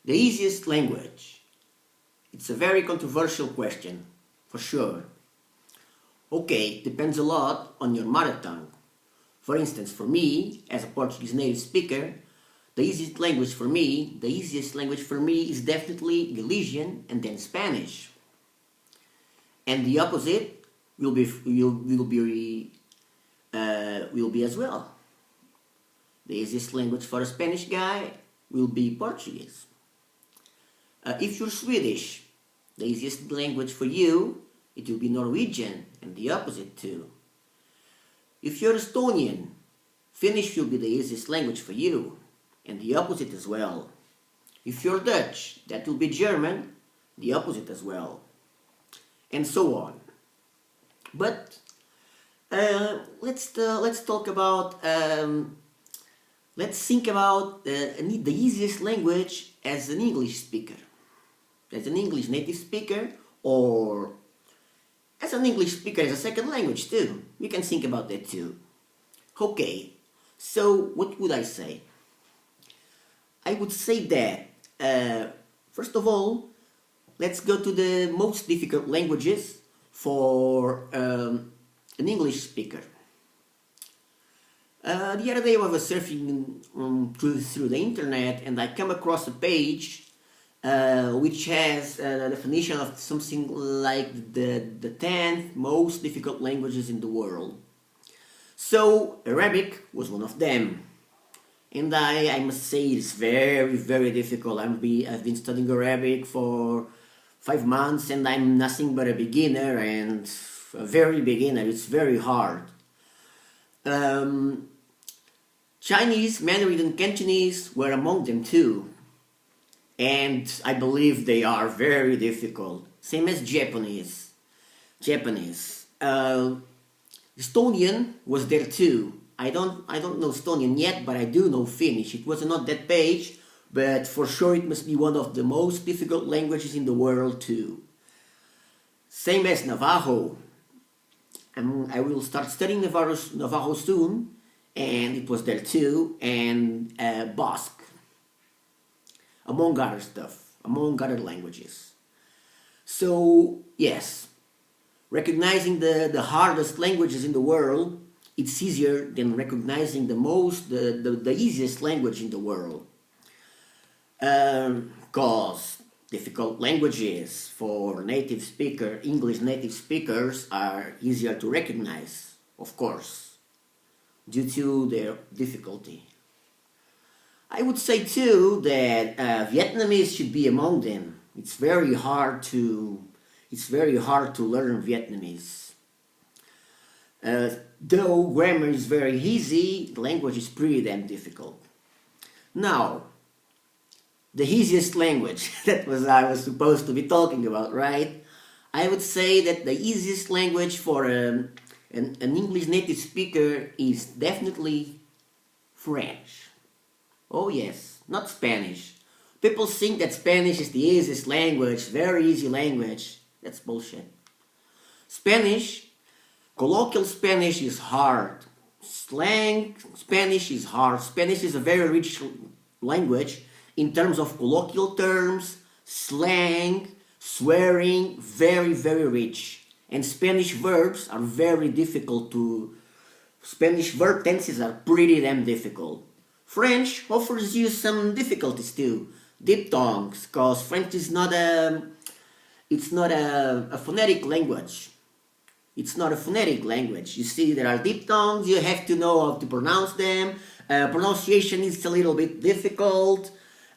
The easiest language. It's a very controversial question, for sure. Okay, depends a lot on your mother tongue. For instance, for me, as a Portuguese native speaker, the easiest language for me is definitely Galician and then Spanish. And the opposite will be as well. The easiest language for a Spanish guy will be Portuguese. If you're Swedish, the easiest language for you, it will be Norwegian, and the opposite too. If you're Estonian, Finnish will be the easiest language for you, and the opposite as well. If you're Dutch, that will be German, the opposite as well, and so on. But let's think about the easiest language as an English speaker, as an English native speaker, or as an English speaker as a second language too. We can think about that too. Okay, so what would I say? I would say that, first of all, let's go to the most difficult languages for an English speaker. The other day I was surfing through the internet and I come across a page which has a definition of something like the 10th most difficult languages in the world. So Arabic was one of them. And I must say it's very, very difficult. I've been studying Arabic for 5 months and I'm nothing but a beginner, and a very beginner. It's very hard. Chinese, Mandarin and Cantonese were among them too. And I believe they are very difficult. Same as Japanese. Estonian was there too. I don't know Estonian yet, but I do know Finnish. It was not that page, but for sure it must be one of the most difficult languages in the world too. Same as Navajo. I will start studying Navajo soon, and it was there too, and Basque, among other languages. So yes, recognizing the hardest languages in the world, it's easier than recognizing the easiest language in the world. Because difficult languages for English native speakers are easier to recognize, of course, due to their difficulty. I would say too that Vietnamese should be among them. It's very hard to learn Vietnamese. Though grammar is very easy, the language is pretty damn difficult. Now, the easiest language, I was supposed to be talking about, right? I would say that the easiest language for an English native speaker is definitely French. Oh yes, not Spanish. People think that Spanish is the easiest language, very easy language. That's bullshit. Colloquial Spanish is hard. Slang Spanish is hard. Spanish is a very rich language in terms of colloquial terms, slang, swearing, very, very rich. And Spanish verbs are very difficult Spanish verb tenses are pretty damn difficult. French offers you some difficulties too. Diphthongs, because French is not a phonetic language. It's not a phonetic language. You see, there are diphthongs, you have to know how to pronounce them. Pronunciation is a little bit difficult.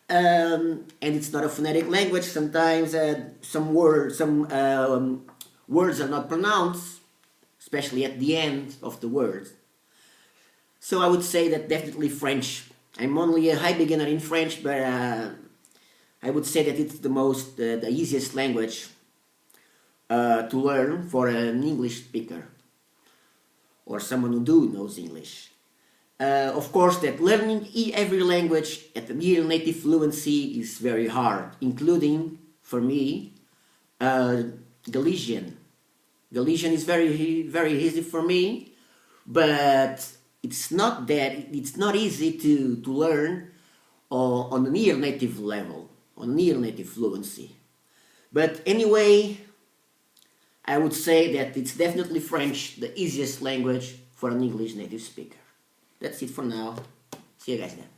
And it's not a phonetic language. Sometimes some words are not pronounced, especially at the end of the words. So I would say that definitely French. I'm only a high beginner in French, but I would say that it's the easiest language to learn for an English speaker or someone who knows English. Of course, that learning every language at a near native fluency is very hard, including, for me, Galician. Galician is very, very easy for me, but it's not easy to learn on a near native level. on near native fluency. But anyway, I would say that it's definitely French, the easiest language for an English native speaker. That's it for now. See you guys then.